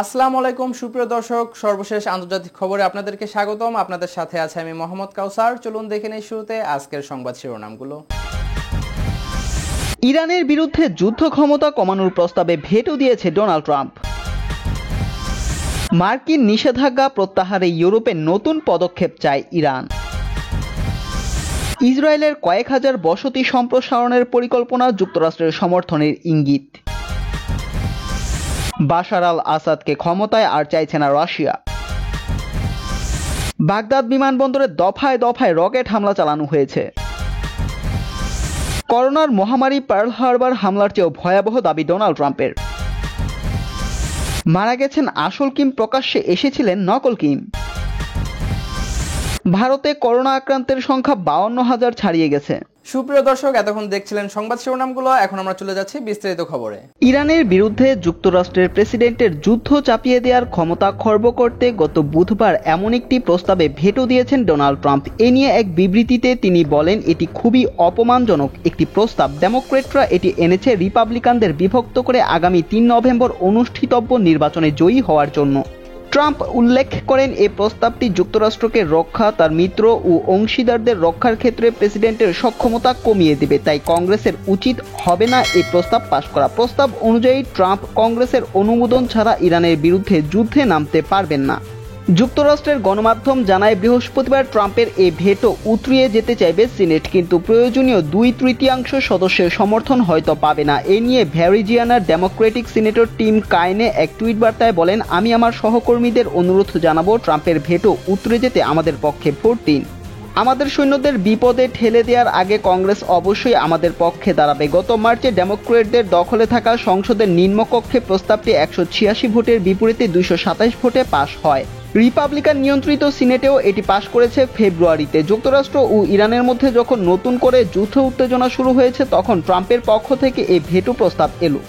আসসালামু আলাইকুম সুপ্রিয় দর্শক, সর্বশেষ আন্তর্জাতিক খবরে আপনাদেরকে স্বাগতম। আপনাদের সাথে আছে আমি মোহাম্মদ কাউসার। চলুন দেখে নেই শুরুতে আজকের সংবাদ শিরোনামগুলো। ইরানের বিরুদ্ধে যুদ্ধ ক্ষমতা কমানোর প্রস্তাবে ভেটো দিয়েছে ডোনাল্ড ট্রাম্প। মার্কিন নিষেধাজ্ঞা প্রত্যাহারে ইউরোপে নতুন পদক্ষেপ চায় ইরান। ইসরায়েলের কয়েক হাজার বসতি সম্প্রসারণের পরিকল্পনা যুক্তরাষ্ট্রের সমর্থনের ইঙ্গিত। বাশার আল আসাদকে ক্ষমতায় আর চাইছে না রাশিয়া। বাগদাদ বিমানবন্দরে দফায় দফায় রকেট হামলা চালানো হয়েছে। করোনার মহামারী পার্ল হারবার হামলার চেয়েও ভয়াবহ দাবি ডোনাল্ড ট্রাম্পের। মারা গেছেন আসল কিম, প্রকাশ্যে এসেছিলেন নকল কিম। ভারতে করোনা আক্রান্তের সংখ্যা 52,000 ছাড়িয়ে গেছে। সুপ্রিয় দর্শক, এতক্ষণ দেখছিলেন সংবাদ শিরোনামগুলো। এখন আমরা চলে যাচ্ছি বিস্তারিত খবরে। ইরানের বিরুদ্ধে যুক্তরাষ্ট্রের প্রেসিডেন্টের যুদ্ধ চাপিয়ে দেওয়ার ক্ষমতা খর্ব করতে গত বুধবার এমন একটি প্রস্তাবে ভেটো দিয়েছেন ডোনাল্ড ট্রাম্প। এ নিয়ে এক বিবৃতিতে তিনি বলেন, এটি খুবই অপমানজনক একটি প্রস্তাব। ডেমোক্রেটরা এটি এনেছে রিপাবলিকানদের বিভক্ত করে আগামী 3 নভেম্বর অনুষ্ঠিতব্য নির্বাচনে জয়ী হওয়ার জন্য। ট্রাম্প উল্লেখ করেন, এই প্রস্তাবটি যুক্তরাষ্ট্রকে রক্ষা, তার মিত্র ও অংশীদারদের রক্ষার ক্ষেত্রে প্রেসিডেন্টের সক্ষমতা কমিয়ে দেবে। তাই কংগ্রেসের উচিত হবে না এই প্রস্তাব পাশ করা। প্রস্তাব অনুযায়ী ট্রাম্প কংগ্রেসের অনুমোদন ছাড়া ইরানের বিরুদ্ধে যুদ্ধে নামতে পারবেন না। যুক্তরাষ্ট্রের গণমাধ্যম জানায়, বৃহস্পতিবার ট্রাম্পের এই ভেটো উতরিয়ে যেতে চাইবে সিনেট, কিন্তু প্রয়োজনীয় 2/3 সদস্যের সমর্থন হয়তো পাবে না। এ নিয়ে ভ্যারিজিয়ানার ডেমোক্রেটিক সিনেটর টিম কাইনে এক টুইট বার্তায় বলেন, আমি আমার সহকর্মীদের অনুরোধ জানাবো, ট্রাম্পের ভেটো উতরে যেতে আমাদের পক্ষে ভোট দিন। আমাদের সৈন্যদের বিপদে ঠেলে দেওয়ার আগে কংগ্রেস অবশ্যই আমাদের পক্ষে দাঁড়াবে। গত মার্চে ডেমোক্রেটদের দখলে থাকা সংসদের নিম্নকক্ষে প্রস্তাবটি 186 ভোটের বিপরীতে 227 ভোটে পাশ হয়। রিপাবলিকান নিয়ন্ত্রিত সিনেটেও এটি পাশ করেছে ফেব্রুয়ারিতে। যুক্তরাষ্ট্র ও ইরানের মধ্যে যখন নতুন করে যুদ্ধ উত্তেজনা শুরু হয়েছে, তখন ট্রাম্পের পক্ষ থেকে এই ভেটো প্রস্তাব এলো।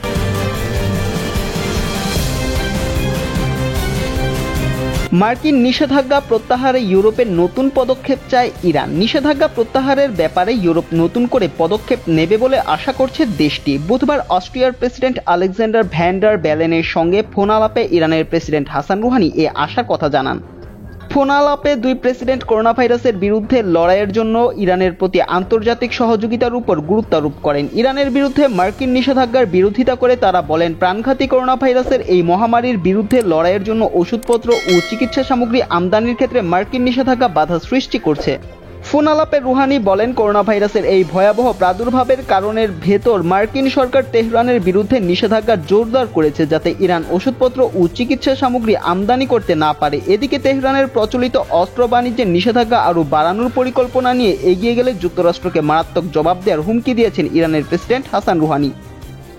মার্কিন নিষেধাজ্ঞা প্রত্যাহারে ইউরোপের নতুন পদক্ষেপ চায় ইরান। নিষেধাজ্ঞা প্রত্যাহারের ব্যাপারে ইউরোপ নতুন করে পদক্ষেপ নেবে বলে আশা করছে দেশটি। বুধবার অস্ট্রিয়ার প্রেসিডেন্ট আলেকজান্ডার ভ্যান ডার বেলেনের সঙ্গে ফোন আলাপে ইরানের প্রেসিডেন্ট হাসান রুহানি এ আশার কথা জানান। ফোন আলাপে দুই প্রেসিডেন্ট করোনা ভাইরাসের বিরুদ্ধে লড়াইয়ের জন্য ইরানের প্রতি আন্তর্জাতিক সহযোগিতার উপর গুরুত্ব আরোপ করেন। ইরানের বিরুদ্ধে মার্কিন নিষেধাজ্ঞার বিরোধিতা করে তারা বলেন, প্রাণঘাতী করোনা ভাইরাসের এই মহামারীর বিরুদ্ধে লড়াইয়ের জন্য ওষুধপত্র ও চিকিৎসা সামগ্রী আমদানির ক্ষেত্রে মার্কিন নিষেধাজ্ঞা বাধা সৃষ্টি করছে। ফোন আলাপে রুহানি বলেন, করোনা ভাইরাসের এই ভয়াবহ প্রাদুর্ভাবের কারণের ভেতর মার্কিন সরকার তেহরানের বিরুদ্ধে নিষেধাজ্ঞা জোরদার করেছে, যাতে ইরান ওষুধপত্র ও চিকিৎসা সামগ্রী আমদানি করতে না পারে। এদিকে তেহরানের প্রচলিত অস্ত্র বাণিজ্যের নিষেধাজ্ঞা আরও বাড়ানোর পরিকল্পনা নিয়ে এগিয়ে গেলে যুক্তরাষ্ট্রকে মারাত্মক জবাব দেওয়ার হুমকি দিয়েছেন ইরানের প্রেসিডেন্ট হাসান রুহানি।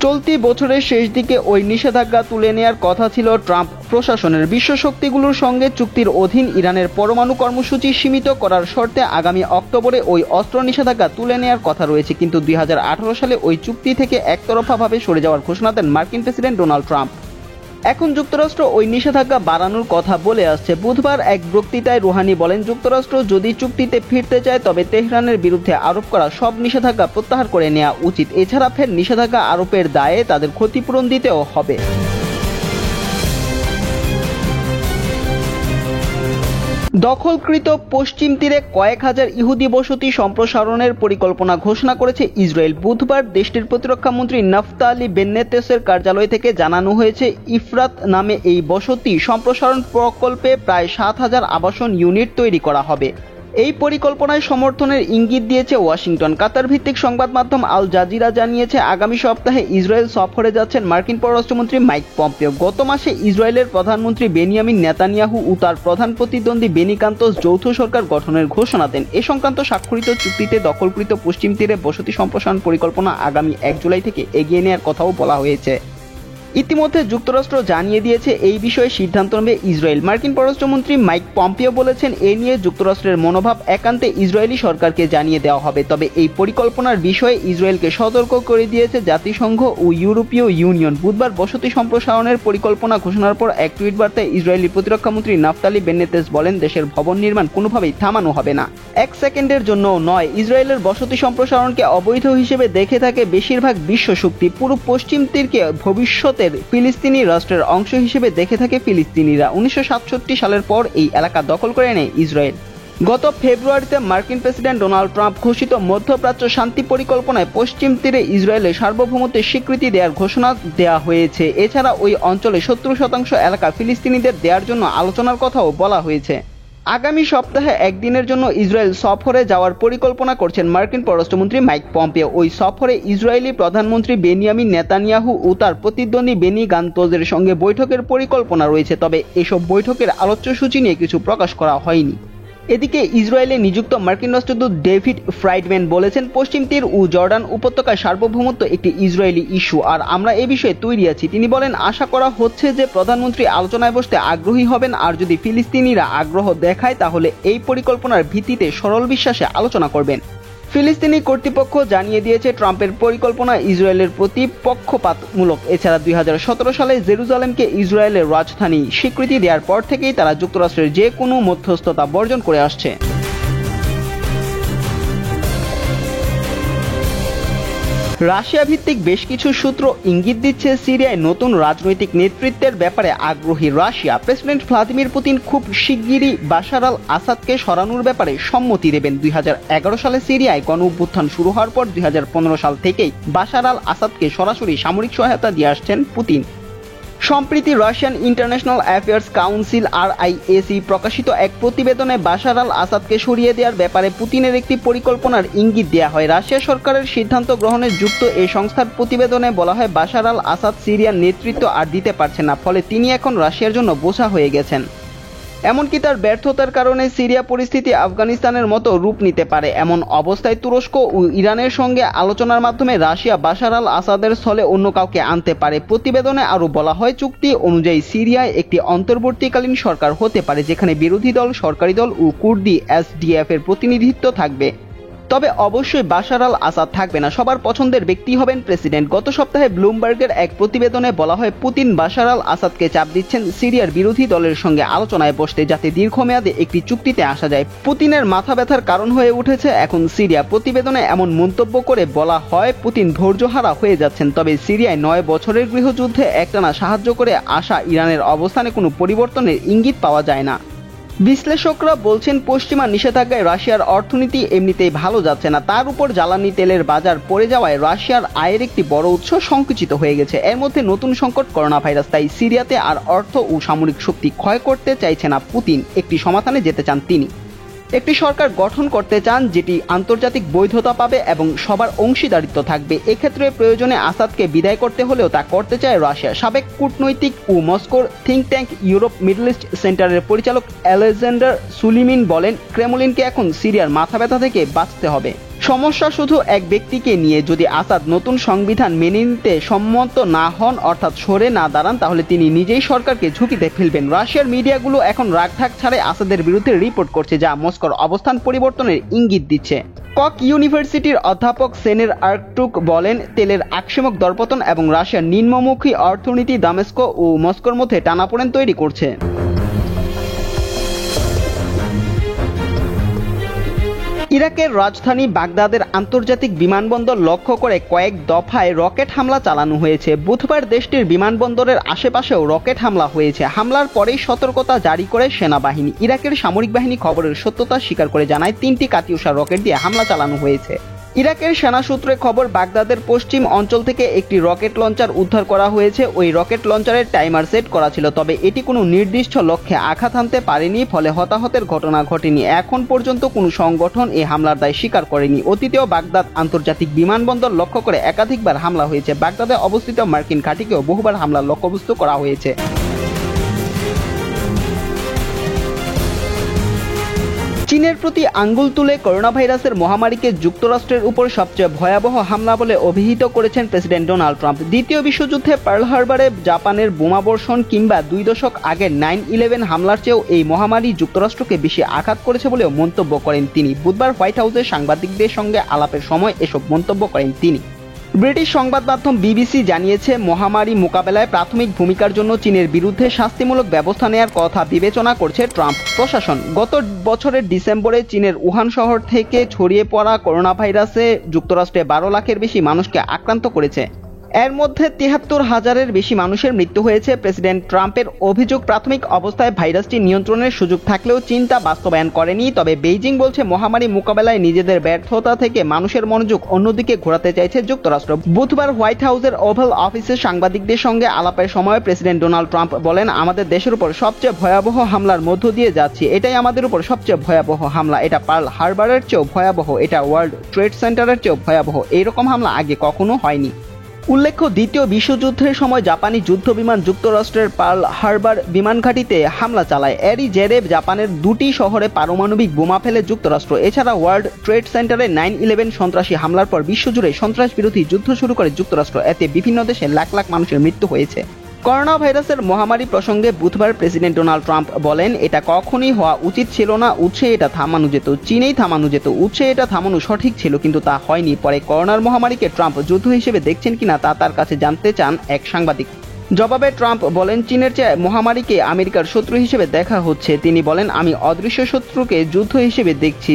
চলতি বছরের শেষ দিকে ওই নিষেধাজ্ঞা তুলে নেওয়ার কথা ছিল ট্রাম্প প্রশাসনের। বিশ্ব শক্তিগুলোর সঙ্গে চুক্তির অধীন ইরানের পরমাণু কর্মসূচি সীমিত করার শর্তে আগামী অক্টোবরে ওই অস্ত্র নিষেধাজ্ঞা তুলে নেওয়ার কথা রয়েছে, কিন্তু 2018 সালে ওই চুক্তি থেকে একতরফাভাবে সরে যাওয়ার ঘোষণা দেন মার্কিন প্রেসিডেন্ট ডোনাল্ড ট্রাম্প। এখন যুক্তরাষ্ট্র ওই নিষেধাজ্ঞা বাড়ানোর কথা বলে আসছে। বুধবার এক বক্তৃতায় রুহানি বলেন, যুক্তরাষ্ট্র যদি চুক্তিতে ফিরতে চায় তবে তেহরানের বিরুদ্ধে আরোপ করা সব নিষেধাজ্ঞা প্রত্যাহার করে নেওয়া উচিত। এছাড়া ফের নিষেধাজ্ঞা আরোপের দায়ে তাদের ক্ষতিপূরণ দিতেও হবে। দখলকৃত পশ্চিম তীরে কয়েক হাজার ইহুদি বসতি সম্প্রসারণের পরিকল্পনা ঘোষণা করেছে ইসরায়েল। বুধবার দেশটির প্রতিরক্ষামন্ত্রী নাফতালি বেন্নেতেসের কার্যালয় থেকে জানানো হয়েছে, ইফরাত নামে এই বসতি সম্প্রসারণ প্রকল্পে প্রায় 7,000 আবাসন ইউনিট তৈরি করা হবে। এই পরিকল্পনায় সমর্থনের ইঙ্গিত দিয়েছে ওয়াশিংটন। কাতার ভিত্তিক সংবাদ মাধ্যম আল জাজিরা জানিয়েছে, আগামী সপ্তাহে ইসরায়েল সফরে যাচ্ছেন মার্কিন পররাষ্ট্রমন্ত্রী মাইক পম্পেও। গত মাসে ইসরায়েলের প্রধানমন্ত্রী বেনিয়ামিন নেতানিয়াহু ও তার প্রধান প্রতিদ্বন্দ্বী বেনি গান্তজ যৌথ সরকার গঠনের ঘোষণা দেন। এ সংক্রান্ত স্বাক্ষরিত চুক্তিতে দখলকৃত পশ্চিম তীরে বসতি সম্প্রসারণ পরিকল্পনা আগামী 1 জুলাই থেকে এগিয়ে নেওয়ার কথাও বলা হয়েছে। ইতিমধ্যে যুক্তরাষ্ট্র জানিয়ে দিয়েছে এই বিষয়ে সিদ্ধান্ত নেবে ইসরায়েল। মার্কিন পররাষ্ট্রমন্ত্রী মাইক পম্পেও বলেছেন, এ নিয়ে যুক্তরাষ্ট্রের মনোভাব একান্তে ইসরায়েলি সরকারকে জানিয়ে দেওয়া হবে। তবে এই পরিকল্পনার বিষয়ে ইসরায়েলকে সতর্ক করে দিয়েছে জাতিসংঘ ও ইউরোপীয় ইউনিয়ন। বুধবার বসতি সম্প্রসারণের পরিকল্পনা ঘোষণার পর এক টুইট বার্তায় ইসরায়েলি প্রতিরক্ষামন্ত্রী নাফতালি বেন্নেতেস বলেন, দেশের ভবন নির্মাণ কোনোভাবেই থামানো হবে না, 1 সেকেন্ডের জন্যও নয়। ইসরায়েলের বসতি সম্প্রসারণকে অবৈধ হিসেবে দেখে থাকে বেশিরভাগ বিশ্ব শক্তি। পুরো পশ্চিম তীরকে ভবিষ্যতে ইসরায়েলের ফিলিস্তিনি রাষ্ট্রের অংশ হিসেবে দেখে থাকে ফিলিস্তিনিরা। 1967 সালের পর এই এলাকা দখল করে নেয় ইসরায়েল। গত ফেব্রুয়ারিতে মার্কিন প্রেসিডেন্ট ডোনাল্ড ট্রাম্প ঘোষিত মধ্যপ্রাচ্য শান্তি পরিকল্পনায় পশ্চিম তীরে ইসরায়েলের সার্বভৌমত্বের স্বীকৃতি দেওয়ার ঘোষণা দেওয়া হয়েছে। এছাড়া ওই অঞ্চলে 70% এলাকা ফিলিস্তিনিদের দেওয়ার জন্য আলোচনার কথাও বলা হয়েছে। আগামী সপ্তাহে একদিনের জন্য ইসরায়েল সফরে যাওয়ার পরিকল্পনা করছেন মার্কিন পররাষ্ট্রমন্ত্রী মাইক পম্পেও। ওই সফরে ইসরায়েলি প্রধানমন্ত্রী বেনিয়ামিন নেতানিয়াহু ও তার প্রতিদ্বন্দ্বী বেনি গান্তজের সঙ্গে বৈঠকের পরিকল্পনা রয়েছে, তবে এসব বৈঠকের আলোচ্যসূচি নিয়ে কিছু প্রকাশ করা হয়নি। এদিকে ইসরায়েলে নিযুক্ত মার্কিন রাষ্ট্রদূত ডেভিড ফ্রাইডম্যান বলেছেন, পশ্চিম তীর ও জর্ডান উপত্যকার সার্বভৌমত্ব একটি ইসরায়েলি ইস্যু, আর আমরা এ বিষয়ে তৈরি আছি। তিনি বলেন, আশা করা হচ্ছে যে প্রধানমন্ত্রী আলোচনায় বসতে আগ্রহী হবেন, আর যদি ফিলিস্তিনিরা আগ্রহ দেখায় তাহলে এই পরিকল্পনার ভিত্তিতে সরল বিশ্বাসে আলোচনা করবেন। ফিলিস্তিনি কর্তৃপক্ষ জানিয়ে দিয়েছে ট্রাম্পের পরিকল্পনা ইসরায়েলের প্রতি পক্ষপাতমূলক। এছাড়া 2017 সালে জেরুজালেমকে ইসরায়েলের রাজধানী স্বীকৃতি দেওয়ার পর থেকেই তারা যুক্তরাষ্ট্রের যে কোনো মধ্যস্থতা বর্জন করে আসছে। রাশিয়া ভিত্তিক বেশ কিছু সূত্র ইঙ্গিত দিচ্ছে সিরিয়ায় নতুন রাজনৈতিক নেতৃত্বের ব্যাপারে আগ্রহী রাশিয়া। প্রেসিডেন্ট ভ্লাদিমির পুতিন খুব শিগগিরই বাশার আল আসাদকে সরানোর ব্যাপারে সম্মতি দেবেন। 2011 সালে সিরিয়ায় গণঅভ্যুত্থান শুরু হওয়ার পর 2015 সাল থেকেই বাশার আল আসাদকে সরাসরি সামরিক সহায়তা দিয়ে আসছেন পুতিন। সম্প্রতি Russian international affairs council RIAC প্রকাশিত এক প্রতিবেদনে বাশার আল আসাদকে সরিয়ে দেওয়ার ব্যাপারে পুতিনের একটি পরিকল্পনার ইঙ্গিত দেওয়া হয়। রাশিয়া সরকারের সিদ্ধান্ত গ্রহণে যুক্ত এই সংস্থার প্রতিবেদনে বলা হয়, বাশার আল আসাদ সিরিয়ার নেতৃত্ব আর দিতে পারছেন না, ফলে তিনি এখন রাশিয়ার জন্য বোঝা হয়ে গেছেন। এমনকি তার ব্যর্থতার কারণে সিরিয়া পরিস্থিতি আফগানিস্তানের মতো রূপ নিতে পারে। এমন অবস্থায় তুরস্ক ও ইরানের সঙ্গে আলোচনার মাধ্যমে রাশিয়া বাশার আল আসাদের স্থলে অন্য কাউকে আনতে পারে। প্রতিবেদনে আরও বলা হয়, চুক্তি অনুযায়ী সিরিয়ায় একটি অন্তর্বর্তীকালীন সরকার হতে পারে, যেখানে বিরোধী দল, সরকারি দল ও কুর্দি SDF এর প্রতিনিধিত্ব থাকবে। তবে অবশ্যই বাশার আল আসাদ থাকবে না, সবার পছন্দের ব্যক্তি হবেন প্রেসিডেন্ট। গত সপ্তাহে ব্লুমবার্গের এক প্রতিবেদনে বলা হয়, পুতিন বাশার আল আসাদকে চাপ দিচ্ছেন সিরিয়ার বিরোধী দলের সঙ্গে আলোচনায় বসতে, যাতে দীর্ঘমেয়াদে একটি চুক্তিতে আসা যায়। পুতিনের মাথা ব্যথার কারণ হয়ে উঠেছে এখন সিরিয়া। প্রতিবেদনে এমন মন্তব্য করে বলা হয়, পুতিন ধৈর্যহারা হয়ে যাচ্ছেন। তবে সিরিয়ায় 9 বছরের গৃহযুদ্ধে একটানা সাহায্য করে আসা ইরানের অবস্থানে কোনো পরিবর্তনের ইঙ্গিত পাওয়া যায় না। বিশ্লেষকরা বলছেন, পশ্চিমা নিষেধাজ্ঞায় রাশিয়ার অর্থনীতি এমনিতেই ভালো যাচ্ছে না, তার উপর জ্বালানি তেলের বাজার পড়ে যাওয়ায় রাশিয়ার আয়ের একটি বড় উৎস সংকুচিত হয়ে গেছে। এর মধ্যে নতুন সংকট করোনা ভাইরাস, তাই সিরিয়াতে আর অর্থ ও সামরিক শক্তি ক্ষয় করতে চাইছে না পুতিন। একটি সমাধানে যেতে চান তিনি। একটি সরকার গঠন করতে চান যেটি আন্তর্জাতিক বৈধতা পাবে এবং সবার অংশীদারিত্ব থাকবে। এক্ষেত্রে প্রয়োজনে আসাদকে বিদায় করতে হলেও তা করতে চায় রাশিয়া। সাবেক কূটনৈতিক ও মস্কোর think tank Europe middle east সেন্টারের পরিচালক আলেকজান্ডার সুলিমিন বলেন, ক্রেমলিনকে এখন সিরিয়ার মাথা ব্যথা থেকে বাঁচতে হবে। সমস্যা শুধু এক ব্যক্তিকে নিয়ে। যদি আসাদ নতুন সংবিধান মেনে নিতে সম্মত না হন, অর্থাৎ সরে না দাঁড়ান, তাহলে তিনি নিজেই সরকারকে ঝুঁকিতে ফেলবেন। রাশিয়ার মিডিয়াগুলো এখন রাগঢাক ছাড়াই আসাদের বিরুদ্ধে রিপোর্ট করছে, যা মস্কোর অবস্থান পরিবর্তনের ইঙ্গিত দিচ্ছে। কক ইউনিভার্সিটির অধ্যাপক সেনের আর্কটুক বলেন, তেলের আকস্মিক দরপতন এবং রাশিয়ার নিম্নমুখী অর্থনীতি দামেস্কো ও মস্কোর মধ্যে টানাপোড়েন তৈরি করছে। ইরাকের রাজধানী বাগদাদের আন্তর্জাতিক বিমানবন্দর লক্ষ্য করে কয়েক দফায় রকেট হামলা চালানো হয়েছে। বুধবার দেশটির বিমানবন্দরের আশেপাশেও রকেট হামলা হয়েছে। হামলার পরেই সতর্কতা জারি করে সেনাবাহিনী। ইরাকের সামরিক বাহিনী খবরের সত্যতা স্বীকার করে জানায়, 3টি কাতিউষা রকেট দিয়ে হামলা চালানো হয়েছে। ইরাকের সেনা সূত্রে খবর, বাগদাদের পশ্চিম অঞ্চল থেকে একটি রকেট লঞ্চার উদ্ধার করা হয়েছে। ওই রকেট লঞ্চারের টাইমার সেট করা ছিল, তবে এটি কোনো নির্দিষ্ট লক্ষ্যে আঘাত হানতে পারেনি, ফলে হতাহতের ঘটনা ঘটেনি। এখন পর্যন্ত কোনো সংগঠন এই হামলার দায় স্বীকার করেনি। অতীতেও বাগদাদ আন্তর্জাতিক বিমানবন্দর লক্ষ্য করে একাধিকবার হামলা হয়েছে। বাগদাদে অবস্থিত মার্কিন ঘাঁটিকেও বহুবার হামলার লক্ষ্যবস্তু করা হয়েছে। চীনের প্রতি আঙ্গুল তুলে করোনা ভাইরাসের মহামারীকে যুক্তরাষ্ট্রের উপর সবচেয়ে ভয়াবহ হামলা বলে অভিহিত করেছেন প্রেসিডেন্ট ডোনাল্ড ট্রাম্প। দ্বিতীয় বিশ্বযুদ্ধে পার্ল হারবারে জাপানের বোমাবর্ষণ কিংবা 2 দশক আগের 9/11 হামলার চেয়েও এই মহামারী যুক্তরাষ্ট্রকে বেশি আঘাত করেছে বলেও মন্তব্য করেন তিনি। বুধবার হোয়াইট হাউসে সাংবাদিকদের সঙ্গে আলাপের সময় এসব মন্তব্য করেন তিনি। ব্রিটিশ সংবাদ মাধ্যম BBC জানিয়েছে, মহামারী মোকাবেলায় প্রাথমিক ভূমিকার জন্য চীনের বিরুদ্ধে শাস্তিমূলক ব্যবস্থা নেওয়ার কথা বিবেচনা করছে ট্রাম্প প্রশাসন। গত বছরের ডিসেম্বরে চীনের উহান শহর থেকে ছড়িয়ে পড়া করোনা ভাইরাসে যুক্তরাষ্ট্রে 12 লাখের বেশি মানুষকে আক্রান্ত করেছে। এর মধ্যে ৭৩,০০০-এর বেশি মানুষের মৃত্যু হয়েছে। প্রেসিডেন্ট ট্রাম্পের অভিযোগ, প্রাথমিক অবস্থায় ভাইরাসটি নিয়ন্ত্রণের সুযোগ থাকলেও চীন তা বাস্তবায়ন করেনি। তবে বেইজিং বলছে মহামারী মোকাবেলায় নিজেদের ব্যর্থতা থেকে মানুষের মনোযোগ অন্যদিকে ঘোরাতে চাইছে যুক্তরাষ্ট্র। বুধবার হোয়াইট হাউসের ওভাল অফিসে সাংবাদিকদের সঙ্গে আলাপের সময় প্রেসিডেন্ট ডোনাল্ড ট্রাম্প বলেন, আমাদের দেশের উপর সবচেয়ে ভয়াবহ হামলার মধ্য দিয়ে যাচ্ছি। এটাই আমাদের উপর সবচেয়ে ভয়াবহ হামলা। এটা পার্ল হারবারের চেয়েও ভয়াবহ, এটা ওয়ার্ল্ড ট্রেড সেন্টারের চেয়েও ভয়াবহ। এইরকম হামলা আগে কখনো হয়নি। উল্লেখ্য, দ্বিতীয় বিশ্বযুদ্ধের সময় জাপানি যুদ্ধবিমান যুক্তরাষ্ট্রের পার্ল হারবার বিমান ঘাঁটিতে হামলা চালায়। এরই জেরে জাপানের 2টি শহরে পারমাণবিক বোমা ফেলে যুক্তরাষ্ট্র। এছাড়া ওয়ার্ল্ড ট্রেড সেন্টারে 9/11 সন্ত্রাসী হামলার পর বিশ্বজুড়ে সন্ত্রাস বিরোধী যুদ্ধ শুরু করে যুক্তরাষ্ট্র। এতে বিভিন্ন দেশে লাখ লাখ মানুষের মৃত্যু হয়েছে। করোনা ভাইরাসের মহামারী প্রসঙ্গে বুধবার প্রেসিডেন্ট ডোনাল্ড ট্রাম্প বলেন, এটা কখনোই হওয়া উচিত ছিল না। উৎসে এটা থামানো যেত, চীনেই থামানো যেত। উৎসে এটা থামানো সঠিক ছিল, কিন্তু তা হয়নি। পরে করোনার মহামারীকে ট্রাম্প যুদ্ধ হিসেবে দেখছেন কিনা তা তার কাছে জানতে চান এক সাংবাদিক। জবাবে ট্রাম্প বলেন, চীনের চেয়ে মহামারীকে আমেরিকার শত্রু হিসেবে দেখা হচ্ছে। তিনি বলেন, আমি অদৃশ্য শত্রুকে যুদ্ধ হিসেবে দেখছি।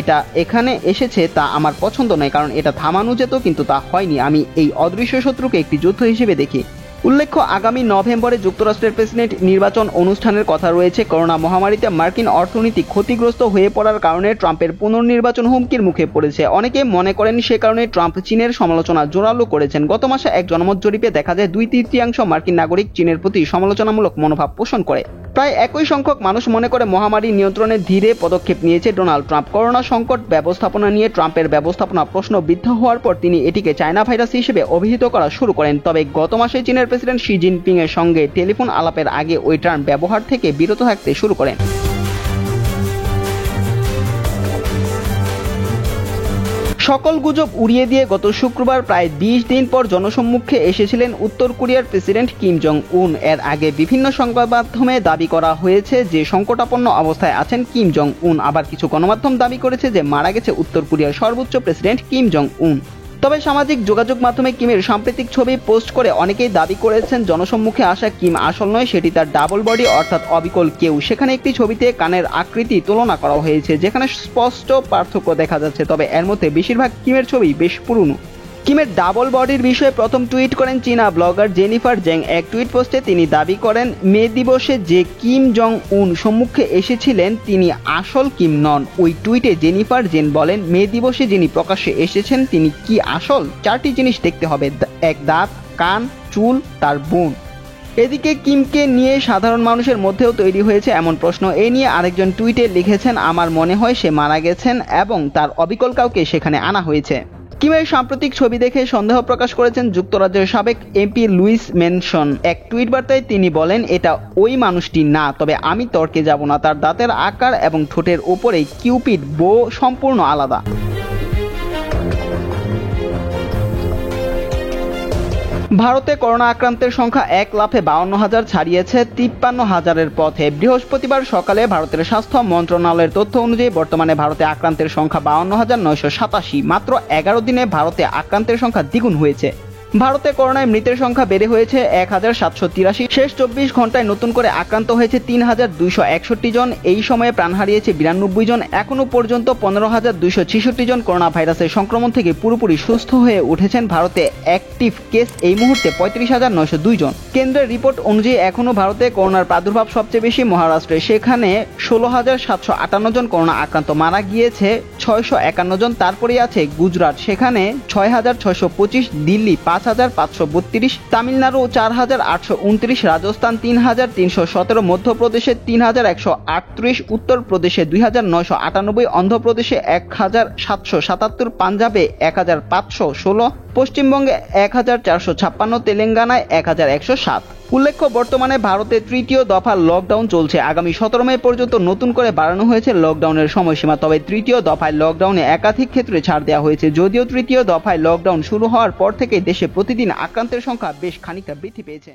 এটা এখানে এসেছে তা আমার পছন্দ নয়, কারণ এটা থামানো যেত, কিন্তু তা হয়নি। আমি এই অদৃশ্য শত্রুকে একটি যুদ্ধ হিসেবে দেখি। উল্লেখ্য, আগামী নভেম্বরে যুক্তরাষ্ট্রের প্রেসিডেন্ট নির্বাচন অনুষ্ঠানের কথা রয়েছে। করোনা মহামারীতে মার্কিন অর্থনীতি ক্ষতিগ্রস্ত হয়ে পড়ার কারণে ট্রাম্পের পুনর্নির্বাচন হুমকির মুখে পড়েছে। অনেকে মনে করেন সে কারণে ট্রাম্প চীনের সমালোচনা জোরালো করেছেন। গত মাসে এক জনমত জরিপে দেখা যায় 2/3 মার্কিন নাগরিক চীনের প্রতি সমালোচনামূলক মনোভাব পোষণ করে। প্রায় একই সংখ্যক মানুষ মনে করে মহামারী নিয়ন্ত্রণে ধীরে পদক্ষেপ নিয়েছে ডোনাল্ড ট্রাম্প। করোনা সংকট ব্যবস্থাপনা নিয়ে ট্রাম্পের ব্যবস্থাপনা প্রশ্নবিদ্ধ হওয়ার পর তিনি এটিকে চায়না ভাইরাস হিসেবে অভিহিত করা শুরু করেন। তবে গত মাসে চীনের প্রেসিডেন্ট শি জিনপিং এর সঙ্গে টেলিফোন আলাপের আগে ওই টার্ম ব্যবহার থেকে বিরত থাকতে শুরু করেন। সকল গুজব উড়িয়ে দিয়ে গত শুক্রবার প্রায় 20 দিন পর জনসম্মুখে এসেছিলেন উত্তর কোরিয়ার প্রেসিডেন্ট কিম জং উন। এর আগে বিভিন্ন সংবাদ মাধ্যমে দাবি করা হয়েছে যে সংকটাপন্ন অবস্থায় আছেন কিম জং উন। আবার কিছু গণমাধ্যম দাবি করেছে যে মারা গেছে উত্তর কোরিয়ার সর্বোচ্চ প্রেসিডেন্ট কিম জং উন। তবে সামাজিক যোগাযোগ মাধ্যমে কিমের সাম্প্রতিক ছবি পোস্ট করে অনেকেই দাবি করেছেন জনসম্মুখে আসা কিম আসল নয়, সেটি তার ডাবল বডি অর্থাৎ অবিকল কেউ। সেখানে একটি ছবিতে কানের আকৃতি তুলনা করা হয়েছে, যেখানে স্পষ্ট পার্থক্য দেখা যাচ্ছে। তবে এর মধ্যে বেশিরভাগ কিমের ছবি বেশ পুরনো। কিমের ডাবল বডির বিষয়ে প্রথম টুইট করেন চীনা ব্লগার জেনিফার জ্যাং। এক টুইট পোস্টে তিনি দাবি করেন, মে দিবসে যে কিম জং উন সম্মুখে এসেছিলেন তিনি আসল কিম নন। ওই টুইটে জেনিফার জেন বলেন, মে দিবসে যিনি প্রকাশ্যে এসেছেন তিনি কি আসল? 4টি জিনিস দেখতে হবে, এক দাঁত, কান, চুল, তার বোন। এদিকে কিমকে নিয়ে সাধারণ মানুষের মধ্যেও তৈরি হয়েছে এমন প্রশ্ন। এই নিয়ে আরেকজন টুইটে লিখেছেন, আমার মনে হয় সে মারা গেছেন এবং তার অবিকল কাউকে সেখানে আনা হয়েছে। কিমের সাম্প্রতিক ছবি দেখে সন্দেহ প্রকাশ করেছেন যুক্তরাজ্যের সাবেক এমপি লুইস ম্যানসন। এক টুইট বার্তায় তিনি বলেন, এটা ওই মানুষটি না, তবে আমি তর্কে যাব না। তার দাঁতের আকার এবং ঠোঁটের উপরে কিউপিড বো সম্পূর্ণ আলাদা। ভারতে করোনা আক্রান্তের সংখ্যা ১ লাফে ৫২,০০০ ছাড়িয়েছে ৫৩,০০০-এর পথে। বৃহস্পতিবার সকালে ভারতের স্বাস্থ্য মন্ত্রণালয়ের তথ্য অনুযায়ী বর্তমানে ভারতে আক্রান্তের সংখ্যা ৫২,৯৮৭। মাত্র ১১ দিনে ভারতে আক্রান্তের সংখ্যা দ্বিগুণ হয়েছে। ভারতে করোনায় মৃতের সংখ্যা বেড়ে হয়েছে ১,৭৮৩। শেষ ২৪ ঘন্টায় নতুন করে আক্রান্ত হয়েছে ৩,২৬১ জন। এই সময়ে প্রাণ হারিয়েছে ৯২ জন। এখনো পর্যন্ত ১৫,২৬৬ জন করোনা ভাইরাসের সংক্রমণ থেকে পুরোপুরি সুস্থ হয়ে উঠেছেন। ভারতে অ্যাক্টিভ কেস এই মুহূর্তে ৩৫,৯০২ জন। কেন্দ্রের রিপোর্ট অনুযায়ী এখনো ভারতে করোনার প্রাদুর্ভাব সবচেয়ে বেশি মহারাষ্ট্রে। সেখানে ১৬,৭৫৮ জন করোনা আক্রান্ত, মারা গিয়েছে ৬৫১ জন। তারপরেই আছে গুজরাট, সেখানে ৬,৬২৫, দিল্লি ৫,৫৩২, তামিলনাড়ু ৪,৮২৯, রাজস্থান ৩,৩১৭, মধ্যপ্রদেশে ৩,১৩৮, উত্তরপ্রদেশে ২,৯৯৮, অন্ধ্রপ্রদেশে ১,৭৭৭, পাঞ্জাবে ১,৫১৬, পশ্চিমবঙ্গে ১,৪৫৬, তেলেঙ্গানায় ১,১০৭। উল্লেখ্য, বর্তমানে ভারতে তৃতীয় দফার লকডাউন চলছে। আগামী ১৭ মে পর্যন্ত নতুন করে বাড়ানো হয়েছে লকডাউনের সময়সীমা। তবে তৃতীয় দফায় লকডাউনে একাধিক ক্ষেত্রে ছাড় দেওয়া হয়েছে। যদিও তৃতীয় দফায় লকডাউন শুরু হওয়ার পর থেকে দেশে প্রতিদিন আক্রান্তের সংখ্যা বেশ খানিকটা বৃদ্ধি পেয়েছে।